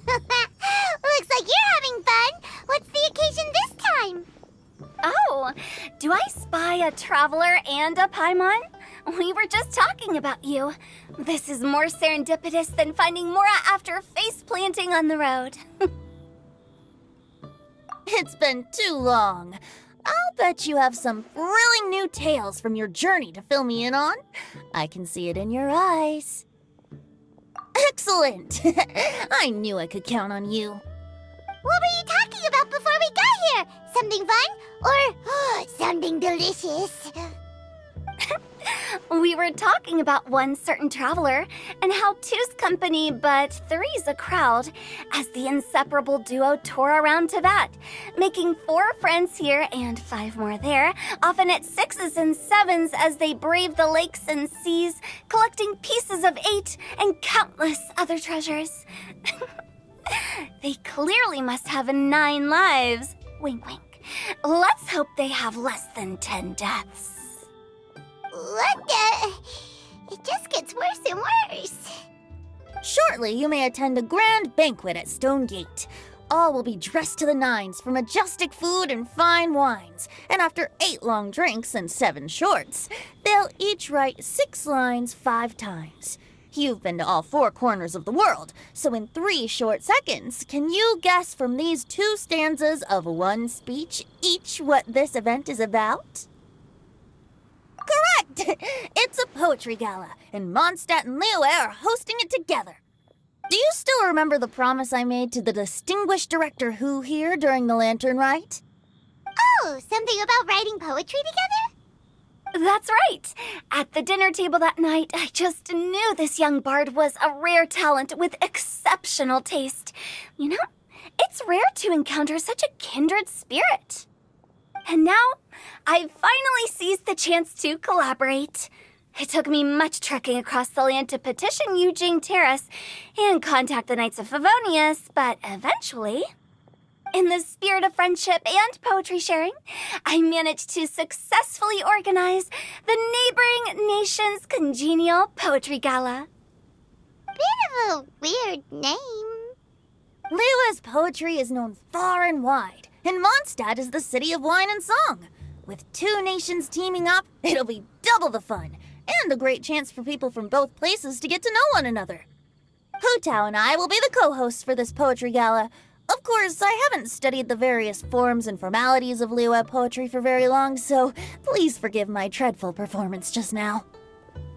Looks like you're having fun. What's the occasion this time? Oh, do I spy a traveler and a Paimon? We were just talking about you. This is more serendipitous than finding Mora after face planting on the road. It's been too long. I'll bet you have some thrilling new tales from your journey to fill me in on. I can see it in your eyes. Excellent! I knew I could count on you. What were you talking about before we got here? Something fun? Or something delicious? We were talking about one certain traveler and how two's company but three's a crowd as the inseparable duo tore around Tibet, making 4 friends here and 5 more there, often at 6s and 7s as they braved the lakes and seas, collecting pieces of 8 and countless other treasures. They clearly must have 9 lives. Wink, wink. Let's hope they have less than 10 deaths. What the? It just gets worse and worse. Shortly, you may attend a grand banquet at Stone Gate. All will be dressed to the nines for majestic food and fine wines. And after 8 long drinks and 7 shorts, they'll each write 6 lines 5 times. You've been to all 4 corners of the world, so in 3 short seconds, can you guess from these 2 stanzas of 1 speech each what this event is about? Correct! It's a poetry gala, and Mondstadt and Liyue are hosting it together. Do you still remember the promise I made to the distinguished director Who here during the Lantern Rite? Oh, something about writing poetry together? That's right. At the dinner table that night, I just knew this young bard was a rare talent with exceptional taste. You know, it's rare to encounter such a kindred spirit. And now, I've finally seized the chance to collaborate. It took me much trekking across the land to petition Eugene Terrace and contact the Knights of Favonius, but eventually, in the spirit of friendship and poetry sharing, I managed to successfully organize the neighboring nation's Congenial Poetry Gala. Bit of a weird name. Liyue's poetry is known far and wide, and Mondstadt is the city of wine and song. With 2 nations teaming up, it'll be double the fun, and a great chance for people from both places to get to know one another. Hu Tao and I will be the co-hosts for this poetry gala. Of course, I haven't studied the various forms and formalities of Liyue poetry for very long, so please forgive my dreadful performance just now.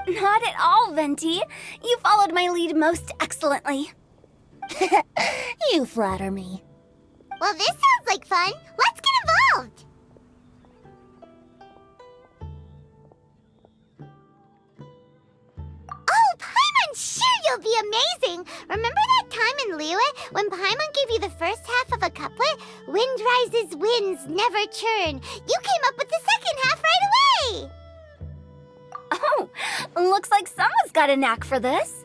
Not at all, Venti. You followed my lead most excellently. You flatter me. Well, this sounds like fun. Let's get involved. Oh, Paimon, sure you'll be amazing. Remember that time in Liyue when Paimon gave you the first half of a couplet? Wind rises, winds never churn. You came up with the second half right away. Oh, looks like someone's got a knack for this.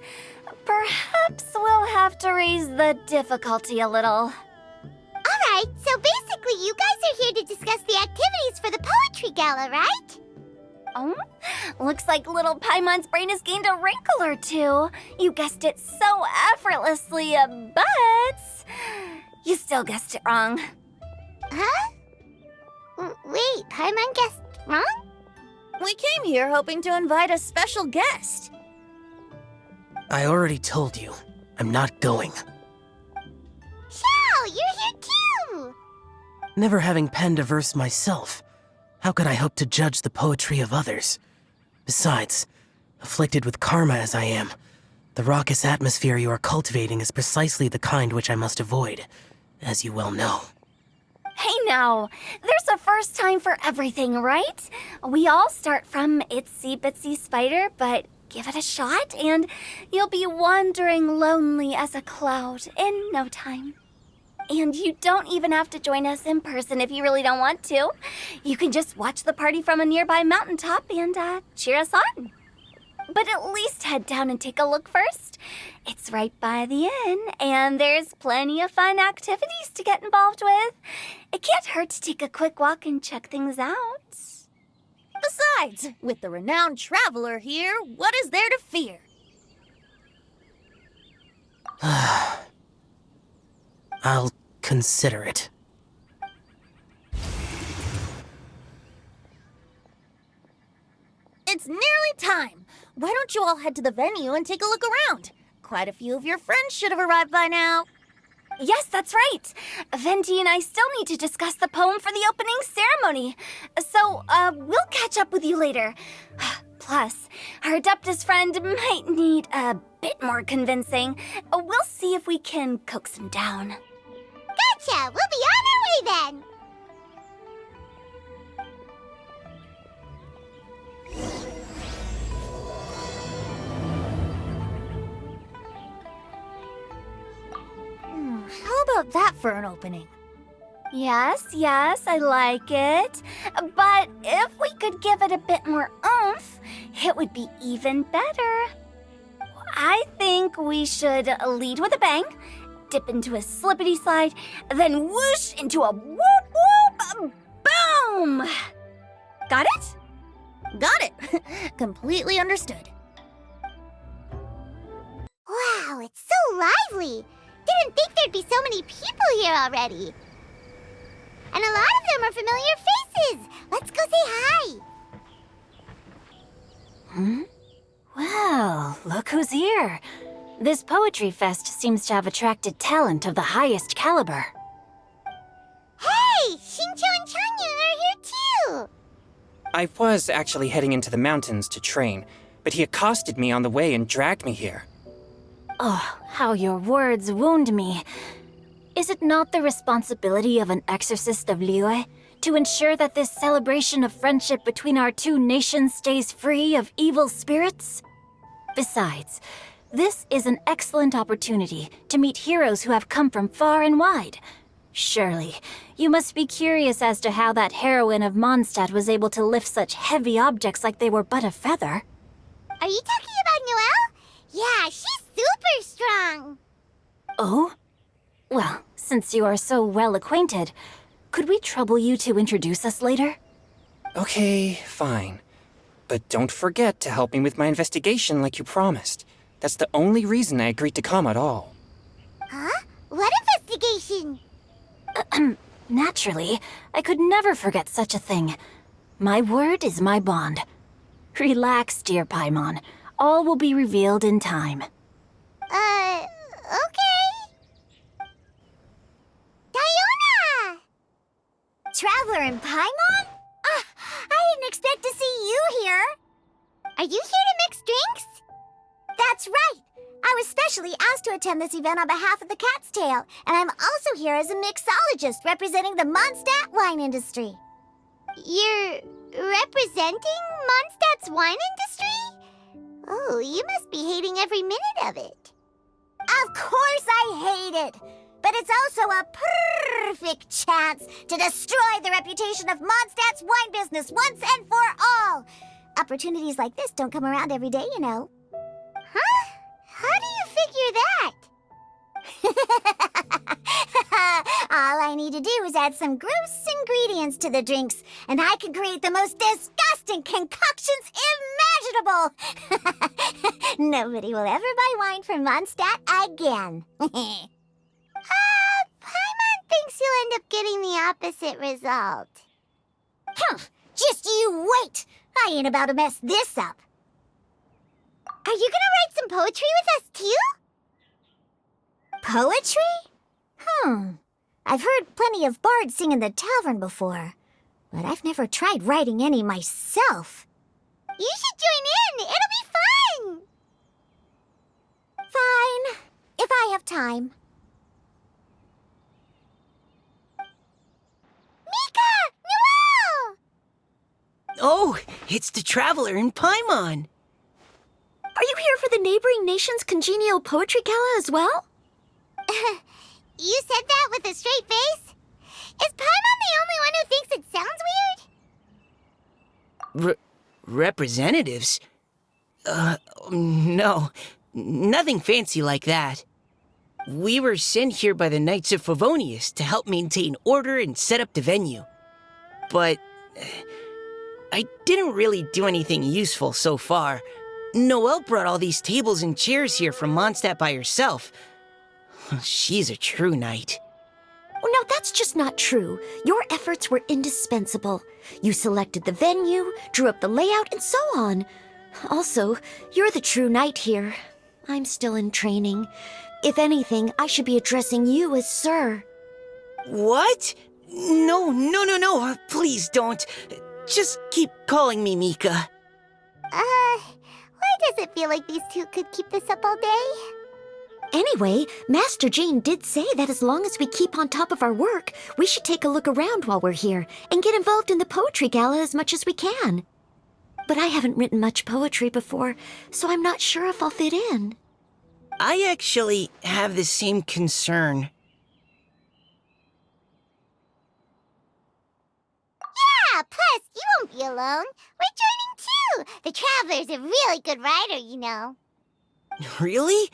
Perhaps we'll have to raise the difficulty a little. Alright, so basically you guys are here to discuss the activities for the poetry gala, right? Oh, looks like little Paimon's brain has gained a wrinkle or 2. You guessed it so effortlessly, but you still guessed it wrong. Huh? Wait, Paimon guessed wrong? We came here hoping to invite a special guest. I already told you, I'm not going. Xiao, you're here too! Never having penned a verse myself, how could I hope to judge the poetry of others? Besides, afflicted with karma as I am, the raucous atmosphere you are cultivating is precisely the kind which I must avoid, as you well know. Hey now, there's a first time for everything, right? We all start from itsy bitsy spider, but give it a shot and you'll be wandering lonely as a cloud in no time. And you don't even have to join us in person if you really don't want to. You can just watch the party from a nearby mountaintop and cheer us on. But at least head down and take a look first. It's right by the inn, and there's plenty of fun activities to get involved with. It can't hurt to take a quick walk and check things out. Besides, with the renowned traveler here, what is there to fear? I'll consider it. It's nearly time. Why don't you all head to the venue and take a look around? Quite a few of your friends should have arrived by now. Yes, that's right. Venti and I still need to discuss the poem for the opening ceremony. So, we'll catch up with you later. Plus, our Adeptus friend might need a bit more convincing. We'll see if we can coax him down. Gotcha! We'll be on our way then! How about that for an opening? Yes, I like it. But if we could give it a bit more oomph, it would be even better. I think we should lead with a bang, dip into a slippity slide, then whoosh into a whoop whoop boom! Got it? Got it. Completely understood. Wow, it's so lively! Didn't think there'd be so many people here already. And a lot of them are familiar faces. Let's go say hi. Well, look who's here. This poetry fest seems to have attracted talent of the highest caliber. Hey, Shincho and Changyun are here too. I was actually heading into the mountains to train, but he accosted me on the way and dragged me here. Oh, how your words wound me. Is it not the responsibility of an exorcist of Liyue to ensure that this celebration of friendship between our two nations stays free of evil spirits? Besides, this is an excellent opportunity to meet heroes who have come from far and wide. Surely, you must be curious as to how that heroine of Mondstadt was able to lift such heavy objects like they were but a feather. Are you talking about Noelle? Yeah, she's super strong. Oh? Well, since you are so well acquainted, could we trouble you to introduce us later? Okay, fine. But don't forget to help me with my investigation like you promised. That's the only reason I agreed to come at all. Huh? What investigation? Naturally, I could never forget such a thing. My word is my bond. Relax, dear Paimon. All will be revealed in time. Okay. Diona! Traveler in Paimon? I didn't expect to see you here. Are you here to mix drinks? That's right. I was specially asked to attend this event on behalf of the Cat's Tail, and I'm also here as a mixologist representing the Mondstadt wine industry. You're representing Mondstadt's wine industry? Oh, you must be hating every minute of it. Of course I hate it, but it's also a perfect chance to destroy the reputation of Mondstadt's wine business once and for all. Opportunities like this don't come around every day, you know. Huh? How do you figure that? All I need to do is add some gross ingredients to the drinks, and I can create the most disgusting concoctions imaginable. Nobody will ever buy wine from Mondstadt again. Paimon thinks you'll end up getting the opposite result. Just you wait. I ain't about to mess this up. Are you gonna write some poetry with us too? Poetry? I've heard plenty of bards sing in the tavern before, but I've never tried writing any myself. You should join in. It'll be fun. Fine, if I have time. Mika! Noelle! Oh, it's the Traveler in Paimon. Are you here for the neighboring nation's Congenial Poetry Gala as well? You said that with a straight face? Is Paimon the only one who thinks it sounds weird? Representatives? No. Nothing fancy like that. We were sent here by the Knights of Favonius to help maintain order and set up the venue. But I didn't really do anything useful so far. Noelle brought all these tables and chairs here from Mondstadt by herself. She's a true knight. Oh, no, that's just not true. Your efforts were indispensable. You selected the venue, drew up the layout, and so on. Also, you're the true knight here. I'm still in training. If anything, I should be addressing you as Sir. What? No. Please don't. Just keep calling me Mika. Why does it feel like these two could keep this up all day? Anyway, Master Jane did say that as long as we keep on top of our work, we should take a look around while we're here and get involved in the poetry gala as much as we can. But I haven't written much poetry before, so I'm not sure if I'll fit in. I actually have the same concern. Yeah, plus, you won't be alone. We're joining too. The Traveler's a really good writer, you know. Really?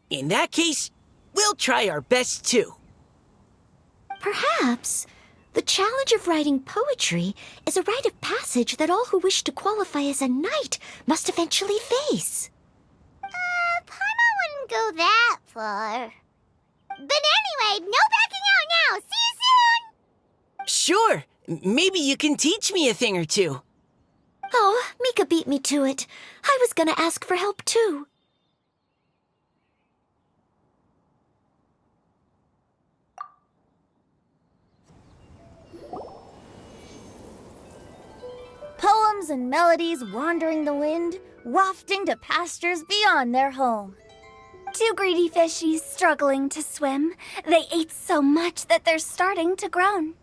In that case, we'll try our best too. Perhaps. The challenge of writing poetry is a rite of passage that all who wish to qualify as a knight must eventually face. Paimon wouldn't go that far. But anyway, no backing out now. See you soon! Sure, maybe you can teach me a thing or two. Oh, Mika beat me to it. I was gonna ask for help too. Poems and melodies wandering the wind, wafting to pastures beyond their home. Two greedy fishies struggling to swim. They ate so much that they're starting to groan.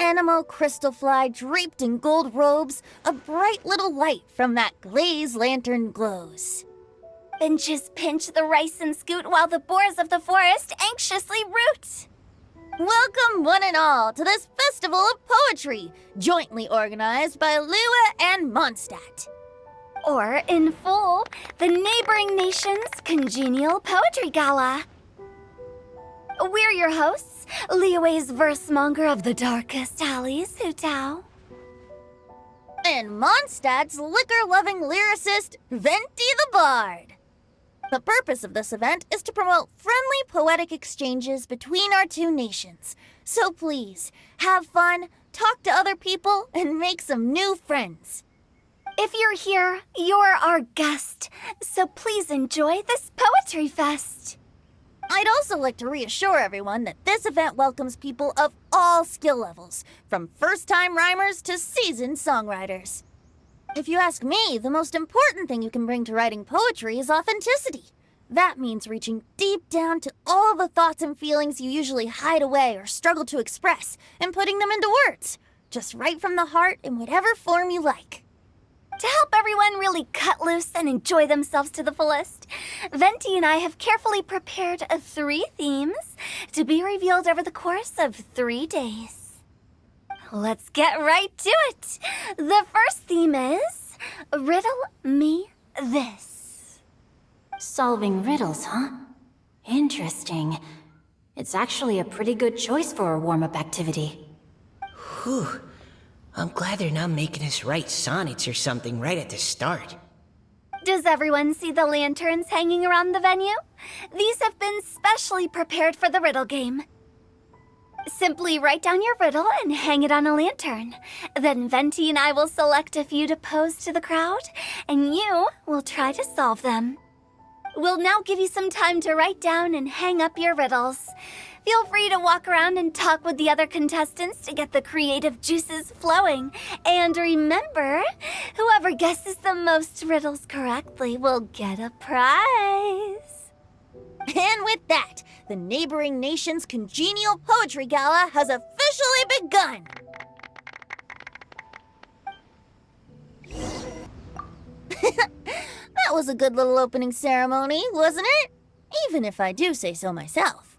Animal crystal fly draped in gold robes, a bright little light from that glazed lantern glows. Finches pinch the rice and scoot while the boars of the forest anxiously root. Welcome one and all to this festival of poetry, jointly organized by Lua and Mondstadt. Or, in full, the neighboring nation's Congenial Poetry Gala. We're your hosts, Liyue's verse-monger of the darkest alleys, Hu Tao. And Mondstadt's liquor-loving lyricist, Venti the Bard. The purpose of this event is to promote friendly poetic exchanges between our two nations. So please, have fun, talk to other people, and make some new friends. If you're here, you're our guest, so please enjoy this poetry fest. I'd also like to reassure everyone that this event welcomes people of all skill levels, from first-time rhymers to seasoned songwriters. If you ask me, the most important thing you can bring to writing poetry is authenticity. That means reaching deep down to all the thoughts and feelings you usually hide away or struggle to express and putting them into words, just right from the heart in whatever form you like. To help everyone really cut loose and enjoy themselves to the fullest, Venti and I have carefully prepared 3 themes to be revealed over the course of 3 days. Let's get right to it. The first theme is Riddle Me This. Solving riddles, huh? Interesting. It's actually a pretty good choice for a warm-up activity. Whew. I'm glad they're not making us write sonnets or something right at the start. Does everyone see the lanterns hanging around the venue? These have been specially prepared for the riddle game. Simply write down your riddle and hang it on a lantern. Then Venti and I will select a few to pose to the crowd, and you will try to solve them. We'll now give you some time to write down and hang up your riddles. Feel free to walk around and talk with the other contestants to get the creative juices flowing. And remember, whoever guesses the most riddles correctly will get a prize. And with that, the neighboring nation's Congenial Poetry Gala has officially begun. That was a good little opening ceremony, wasn't it? Even if I do say so myself.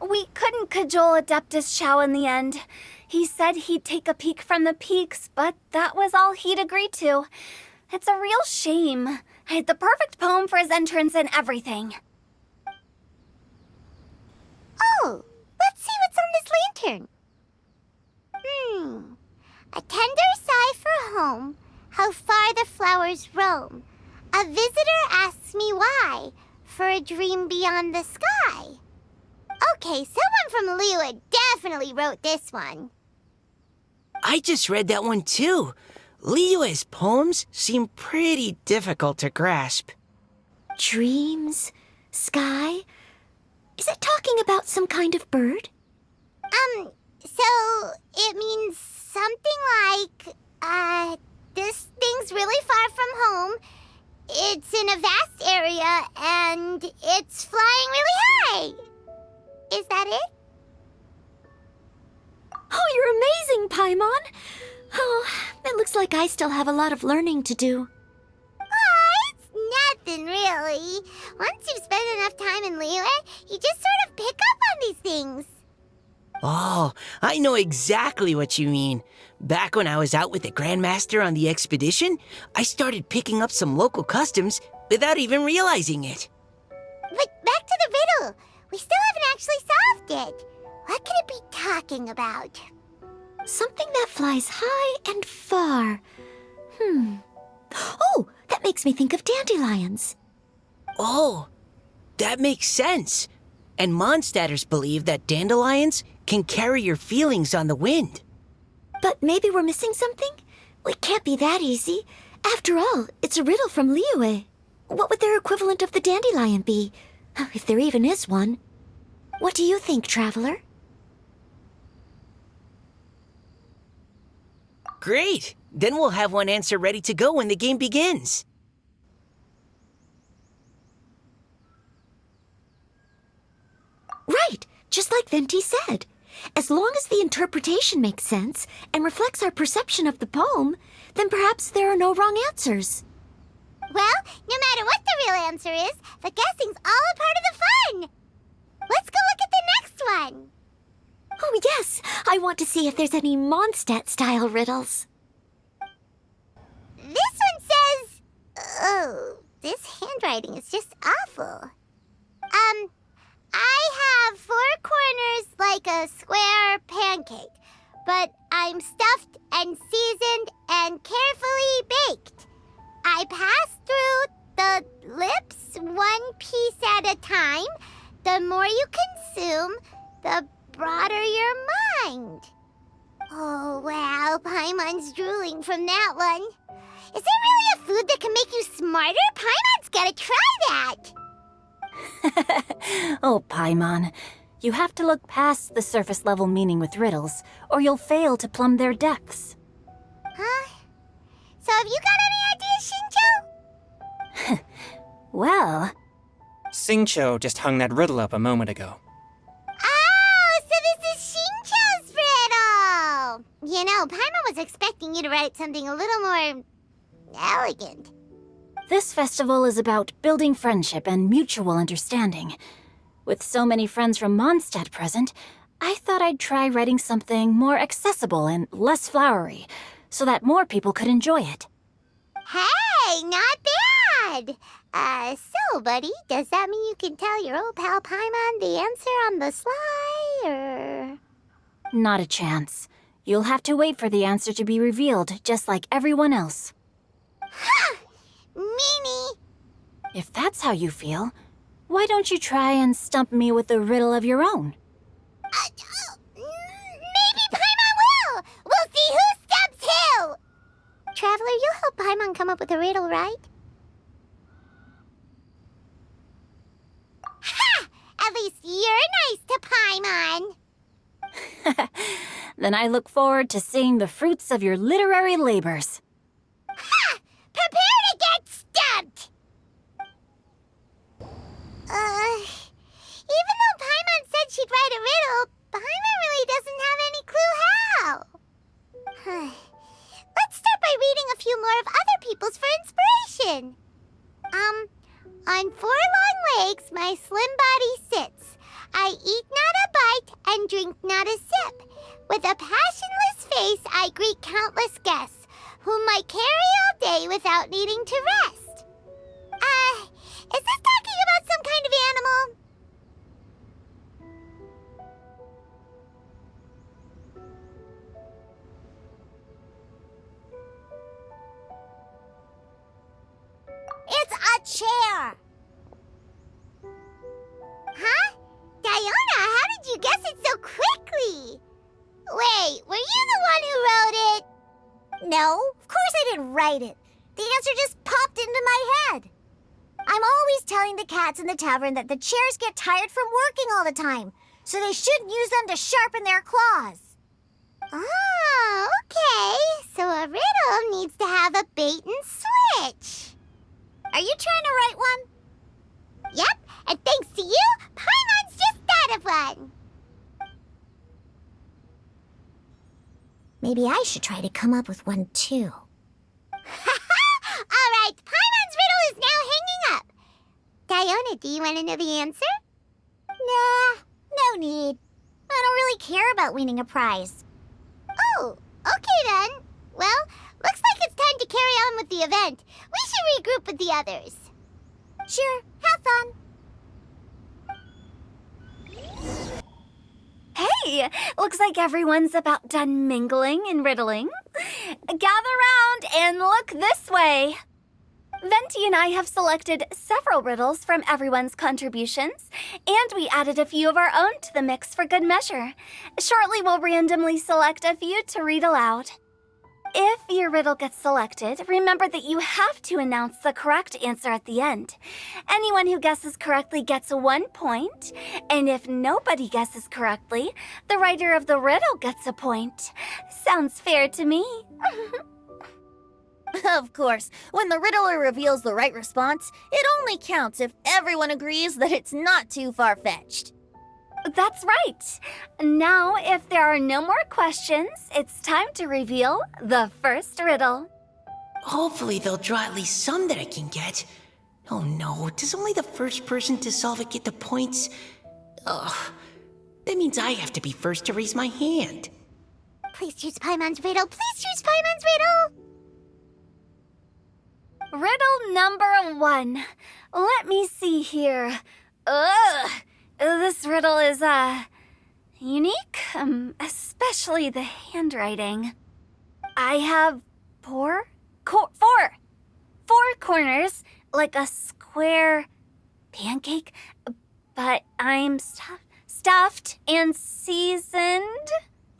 We couldn't cajole Adeptus Chow in the end. He said he'd take a peek from the peaks, but that was all he'd agreed to. It's a real shame. I had the perfect poem for his entrance and everything. Oh, let's see what's on this lantern. A tender sigh for home, how far the flowers roam. A visitor asks me why, for a dream beyond the sky. Okay, someone from Liyue definitely wrote this one. I just read that one too. Liyue's poems seem pretty difficult to grasp. Dreams? Sky? Is it talking about some kind of bird? So it means something like, this thing's really far from home. It's in a vast area, and it's flying really high. Is that it? Oh, you're amazing, Paimon! Oh, it looks like I still have a lot of learning to do. Oh, it's nothing really. Once you've spent enough time in Liyue, you just sort of pick up on these things. Oh, I know exactly what you mean. Back when I was out with the Grandmaster on the expedition, I started picking up some local customs without even realizing it. But back to the riddle. We still haven't actually solved it. What could it be talking about? Something that flies high and far. Oh, that makes me think of dandelions. Oh, that makes sense. And Mondstadters believe that dandelions can carry your feelings on the wind. But maybe we're missing something? It can't be that easy. After all, it's a riddle from Liyue. What would their equivalent of the dandelion be? If there even is one. What do you think, Traveler? Great! Then we'll have one answer ready to go when the game begins. Right, just like Venti said. As long as the interpretation makes sense and reflects our perception of the poem, then perhaps there are no wrong answers. Well, no matter what the real answer is, the guessing's all a part of the fun. Let's go look at the next one. Oh yes, I want to see if there's any Mondstadt-style riddles. This one says... Oh, this handwriting is just awful. I have 4 corners like a square pancake, but I'm stuffed and seasoned and carefully baked. I pass through the lips 1 piece at a time. The more you consume, the broader your mind. Oh, wow, Paimon's drooling from that one. Is there really a food that can make you smarter? Paimon's gotta try that. Oh, Paimon. You have to look past the surface-level meaning with riddles, or you'll fail to plumb their depths. Huh? So have you got any ideas, Shinjo? Well, Xingqiu just hung that riddle up a moment ago. Oh, so this is Shinjo's riddle! You know, Paimon was expecting you to write something a little more... elegant. this festival is about building friendship and mutual understanding. With so many friends from Mondstadt present, I thought I'd try writing something more accessible and less flowery, so that more people could enjoy it. Hey, not bad! So, buddy, does that mean you can tell your old pal Paimon the answer on the sly, or...? Not a chance. You'll have to wait for the answer to be revealed, just like everyone else. Ha! Meanie! If that's how you feel, why don't you try and stump me with a riddle of your own? Maybe Paimon will! We'll see who stumps who! Traveler, you'll help Paimon come up with a riddle, right? Ha! At least you're nice to Paimon! Then I look forward to seeing the fruits of your literary labors. Ha! Prepare to get stumped! Even though Paimon said she'd write a riddle, Paimon really doesn't have any clue how. Let's start by reading a few more of other people's for inspiration. On 4 long legs my slim body sits. I eat not a bite and drink not a sip. With a passionless face I greet countless guests, whom I carry all day without needing to rest. Is this talking about some kind of animal? It's a chair! Huh? Diona, how write it. The answer just popped into my head. I'm always telling the cats in the tavern that the chairs get tired from working all the time, so they shouldn't use them to sharpen their claws. Oh, okay. So a riddle needs to have a bait and switch. Are you trying to write one? Yep, and thanks to you, Paimon's just thought of one. Maybe I should try to come up with one too. All right, Paimon's riddle is now hanging up. Diona, do you want to know the answer? Nah, no need. I don't really care about winning a prize. Oh, okay then. Well, looks like it's time to carry on with the event. We should regroup with the others. Sure, have fun. Hey, looks like everyone's about done mingling and riddling. Gather round and look this way. Venti and I have selected several riddles from everyone's contributions, and we added a few of our own to the mix for good measure. Shortly, we'll randomly select a few to read aloud. If your riddle gets selected, remember that you have to announce the correct answer at the end. Anyone who guesses correctly gets 1 point, and if nobody guesses correctly, the writer of the riddle gets a point. Sounds fair to me. Of course, when the riddler reveals the right response, it only counts if everyone agrees that it's not too far-fetched. That's right. Now, if there are no more questions, it's time to reveal the first riddle. Hopefully they'll draw at least some that I can get. Oh no, does only the first person to solve it get the points? Ugh, that means I have to be first to raise my hand. Please choose Paimon's riddle. Please choose Paimon's riddle. Riddle number 1. Let me see here. Ugh, this riddle is, unique, especially the handwriting. I have four corners, like a square pancake, but I'm stuffed and seasoned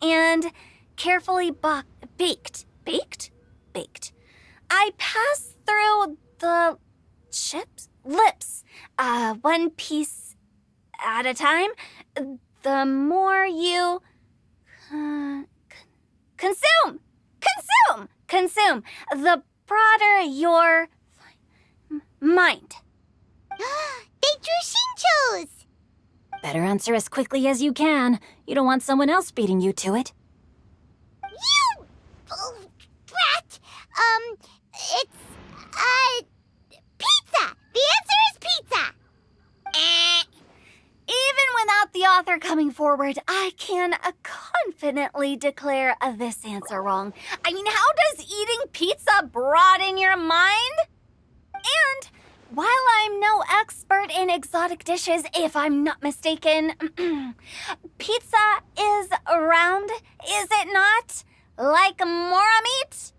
and carefully baked. Baked. I pass through the lips, one piece at a time. The more you consume, the broader your mind. They drew Shinchos! Better answer as quickly as you can. You don't want someone else beating you to it. You! Oh, brat! It's, pizza! The answer is pizza! Even without the author coming forward, I can confidently declare this answer wrong. I mean, how does eating pizza broaden your mind? And while I'm no expert in exotic dishes, if I'm not mistaken, pizza is round, is it not? Like mora meat?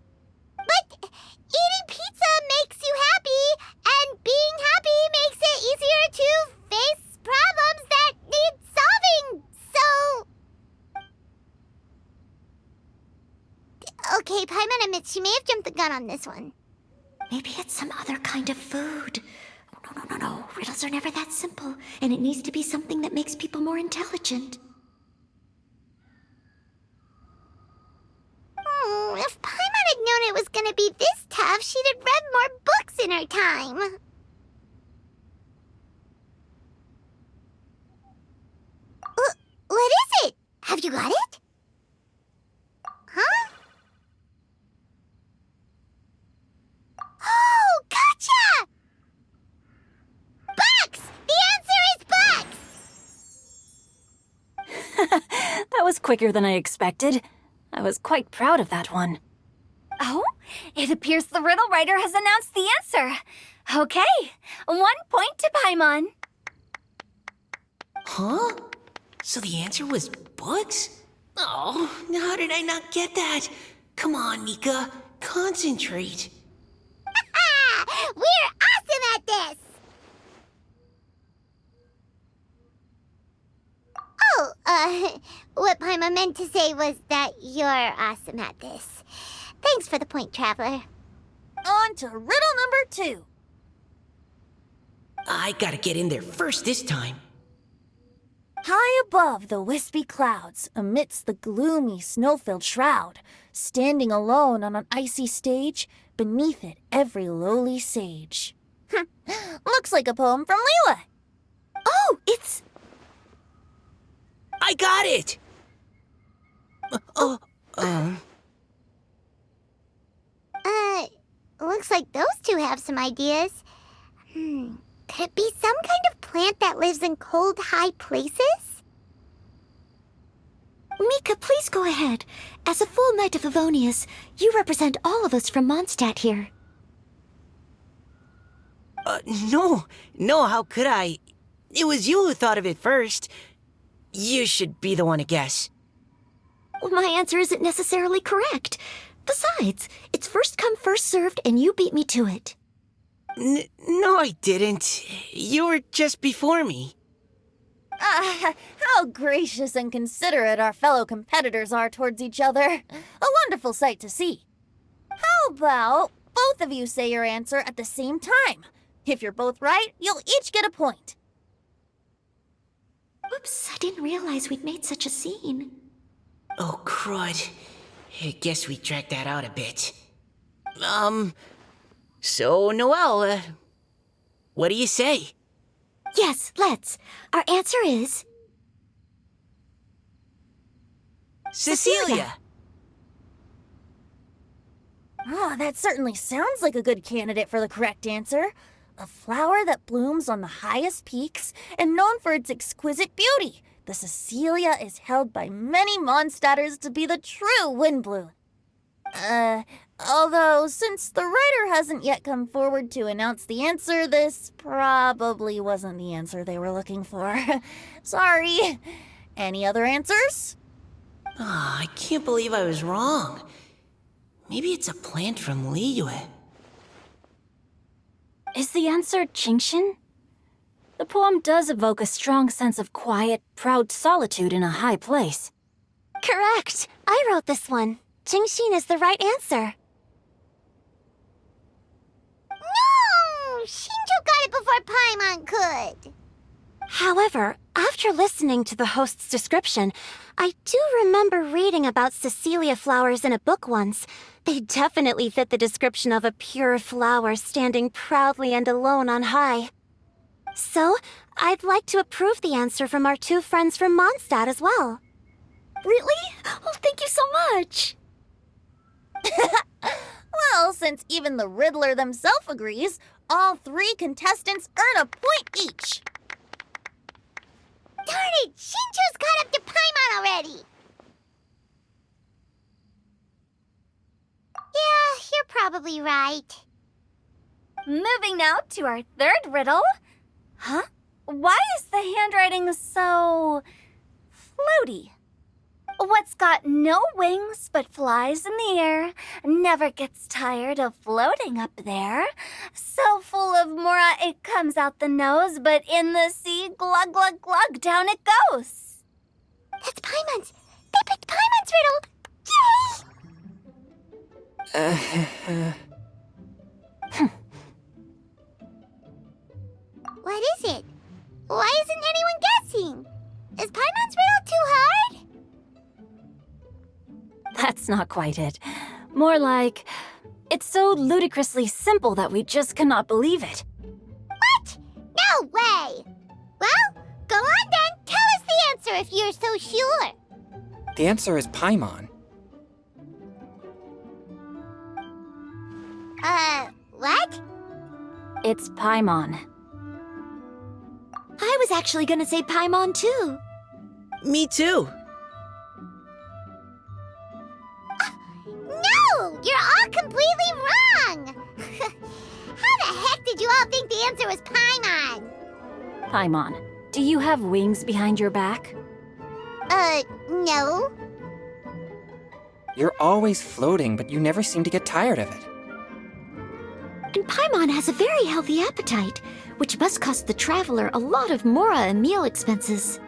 But eating pizza makes you happy, and being happy makes it easier to face problems that need solving, so... Okay, Paimon admits she may have jumped the gun on this one. Maybe it's some other kind of food. Oh, no. Riddles are never that simple, and it needs to be something that makes people more intelligent. If Paimon had known it was gonna be this tough, she'd have read more books in her time. What is it? Have you got it? Huh? Oh, gotcha! Bucks! The answer is bucks! That was quicker than I expected. I was quite proud of that one. Oh, it appears the riddle writer has announced the answer. Okay, 1 point to Paimon. Huh? So the answer was books? Oh, how did I not get that? Come on, Mika, concentrate. We're awesome at this! Oh, what Paimon meant to say was that you're awesome at this. Thanks for the point, Traveler. On to riddle number 2. I gotta get in there first this time. High above the wispy clouds, amidst the gloomy snow-filled shroud, standing alone on an icy stage, beneath it every lowly sage. Looks like a poem from Liyue. Oh, it's... I got it! Looks like those two have some ideas. Could it be some kind of plant that lives in cold, high places? Mika, please go ahead. As a full Knight of Favonius, you represent all of us from Mondstadt here. No, how could I? It was you who thought of it first. You should be the one to guess. Well, my answer isn't necessarily correct. Besides, it's first come, first served, and you beat me to it. No, I didn't. You were just before me. How gracious and considerate our fellow competitors are towards each other. A wonderful sight to see. How about both of you say your answer at the same time? If you're both right, you'll each get a point. Oops, I didn't realize we'd made such a scene. Oh, crud. I guess we dragged that out a bit. So, Noelle, what do you say? Yes, let's. Our answer is... Cecilia! Oh, that certainly sounds like a good candidate for the correct answer. A flower that blooms on the highest peaks and known for its exquisite beauty. The Cecilia is held by many Mondstadters to be the true windbloom. Although, since the writer hasn't yet come forward to announce the answer, this probably wasn't the answer they were looking for. Sorry. Any other answers? I can't believe I was wrong. Maybe it's a plant from Liyue. Is the answer Qingxin? The poem does evoke a strong sense of quiet, proud solitude in a high place. Correct. I wrote this one. Qingxin is the right answer. No! Shinjo got it before Paimon could. However, after listening to the host's description, I do remember reading about Cecilia flowers in a book once. They definitely fit the description of a pure flower standing proudly and alone on high. So, I'd like to approve the answer from our two friends from Mondstadt as well. Really? Oh, thank you so much. Well, since even the Riddler themselves agrees, all 3 contestants earn a point each. Darn it! Shinjo's caught up to Paimon already! Yeah, you're probably right. Moving now to our third riddle. Huh? Why is the handwriting so... floaty? What's got no wings but flies in the air, never gets tired of floating up there. So full of mora it comes out the nose, but in the sea, glug glug glug, down it goes. That's Paimon's! They picked Paimon's riddle! Yay! What is it? Why isn't anyone guessing? Is Paimon's riddle too hard? That's not quite it. More like, it's so ludicrously simple that we just cannot believe it. What? No way! Well, go on then. Tell us the answer if you're so sure. The answer is Paimon. What? It's Paimon. I was actually gonna say Paimon too. Me too. No! You're all completely wrong! How the heck did you all think the answer was Paimon? Paimon, do you have wings behind your back? No. You're always floating, but you never seem to get tired of it. And Paimon has a very healthy appetite, which must cost the traveler a lot of mora and meal expenses.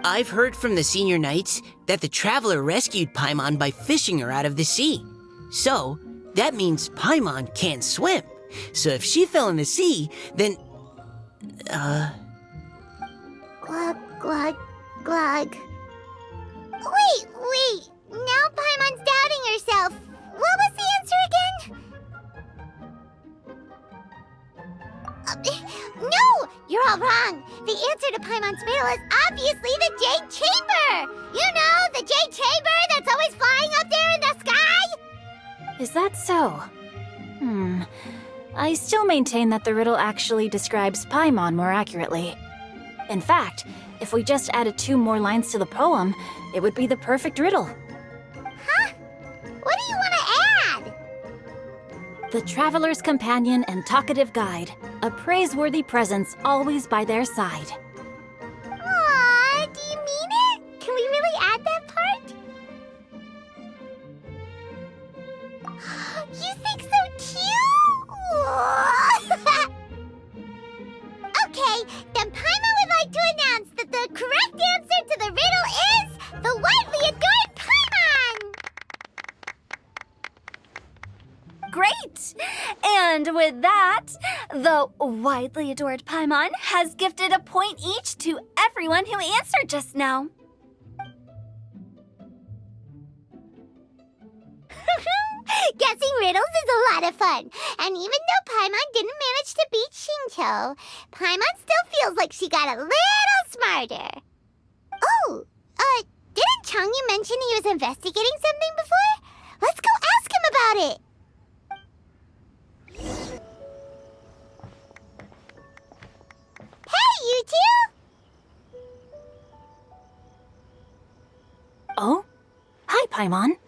I've heard from the senior knights that the traveler rescued Paimon by fishing her out of the sea. So, That means Paimon can't swim. So if she fell in the sea, then... Glug, glug, glug. Wait. Now Paimon's doubting herself. What was the answer again? No! You're all wrong. The answer to Paimon's riddle is obviously the Jade Chamber! You know, the Jade Chamber that's always flying up there in the sky? Is that so? I still maintain that the riddle actually describes Paimon more accurately. In fact, if we just added 2 more lines to the poem, it would be the perfect riddle. Huh? What do you want to add? The traveler's companion and talkative guide, a praiseworthy presence always by their side. Aw, do you mean it? Can we really add that part? You think so too? Okay, then Paimon would like to announce that the correct answer to the riddle is the widely adored Paimon! Great! And with that, the widely adored Paimon has gifted a point each to everyone who answered just now. Guessing riddles is a lot of fun. And even though Paimon didn't manage to beat Xingqiu, Paimon still feels like she got a little smarter. Oh, didn't Changyu mention he was investigating something before? Let's go ask him about it. Hey, you two! Oh? Hi, Paimon.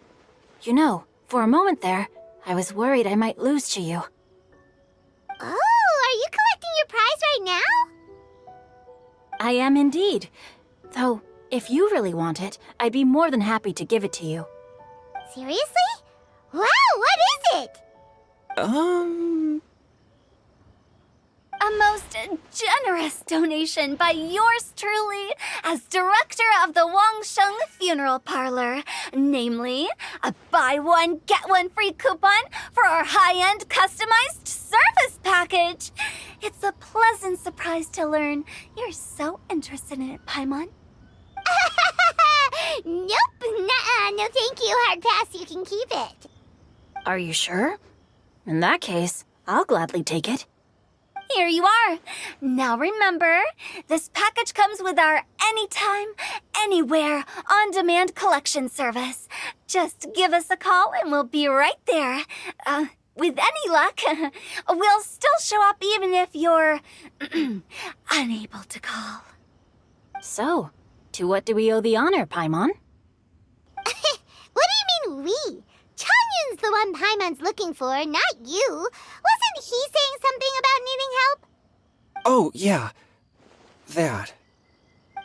You know, for a moment there, I was worried I might lose to you. Oh, are you collecting your prize right now? I am indeed. Though, if you really want it, I'd be more than happy to give it to you. Seriously? Wow, what is it? A most generous donation by yours truly as director of the Wangsheng Funeral Parlor. Namely, a buy one, get one free coupon for our high-end customized service package. It's a pleasant surprise to learn you're so interested in it, Paimon. Nope, nuh-uh, no thank you, hard pass, you can keep it. Are you sure? In that case, I'll gladly take it. Here you are. Now remember, this package comes with our anytime, anywhere, on-demand collection service. Just give us a call and we'll be right there. With any luck, we'll still show up even if you're unable to call. So, to what do we owe the honor, Paimon? What do you mean we? Changyun's the one Paimon's looking for, not you. Wasn't he saying something about needing help? Oh, yeah. That.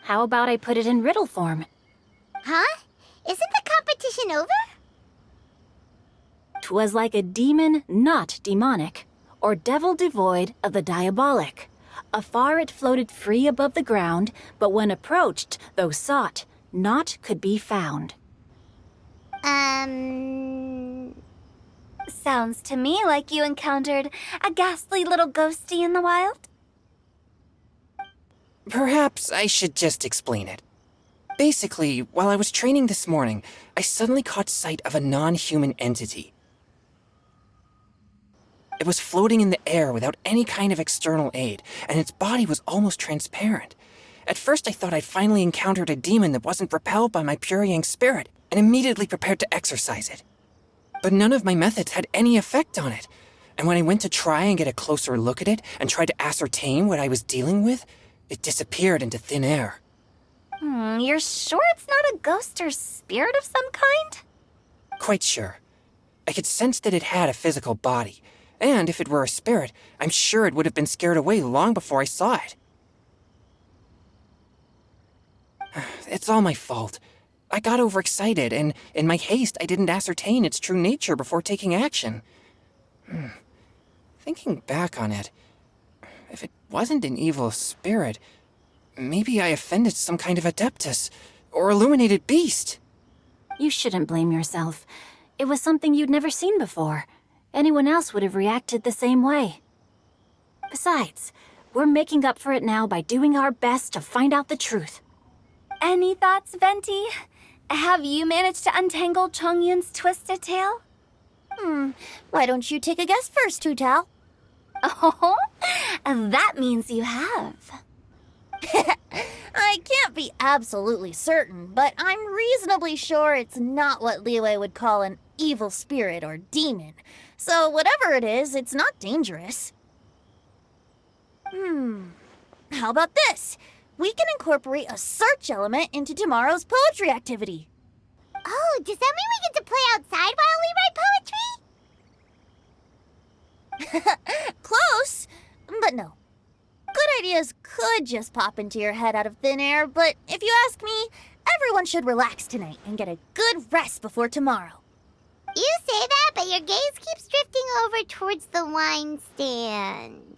How about I put it in riddle form? Huh? Isn't the competition over? 'Twas like a demon not demonic, or devil devoid of the diabolic. Afar it floated free above the ground, but when approached, though sought, naught could be found. Sounds to me like you encountered a ghastly little ghostie in the wild. Perhaps I should just explain it. Basically, while I was training this morning, I suddenly caught sight of a non-human entity. It was floating in the air without any kind of external aid, and its body was almost transparent. At first I thought I'd finally encountered a demon that wasn't repelled by my pure yang spirit, and immediately prepared to exorcise it. But none of my methods had any effect on it, and when I went to try and get a closer look at it and tried to ascertain what I was dealing with, it disappeared into thin air. You're sure it's not a ghost or spirit of some kind? Quite sure. I could sense that it had a physical body, and if it were a spirit, I'm sure it would have been scared away long before I saw it. It's all my fault. I got overexcited, and in my haste, I didn't ascertain its true nature before taking action. Thinking back on it, if it wasn't an evil spirit, maybe I offended some kind of adeptus or illuminated beast. You shouldn't blame yourself. It was something you'd never seen before, Anyone else would have reacted the same way. Besides, we're making up for it now by doing our best to find out the truth. Any thoughts, Venti? Have you managed to untangle Chongyun's twisted tail? Why don't you take a guess first, Tutao? Oh, that means you have. I can't be absolutely certain, but I'm reasonably sure it's not what Liyue would call an evil spirit or demon. So whatever it is, it's not dangerous. How about this? We can incorporate a search element into tomorrow's poetry activity. Oh, does that mean we get to play outside while we write poetry? Close, but no. Good ideas could just pop into your head out of thin air, but if you ask me, everyone should relax tonight and get a good rest before tomorrow. You say that, but your gaze keeps drifting over towards the wine stand.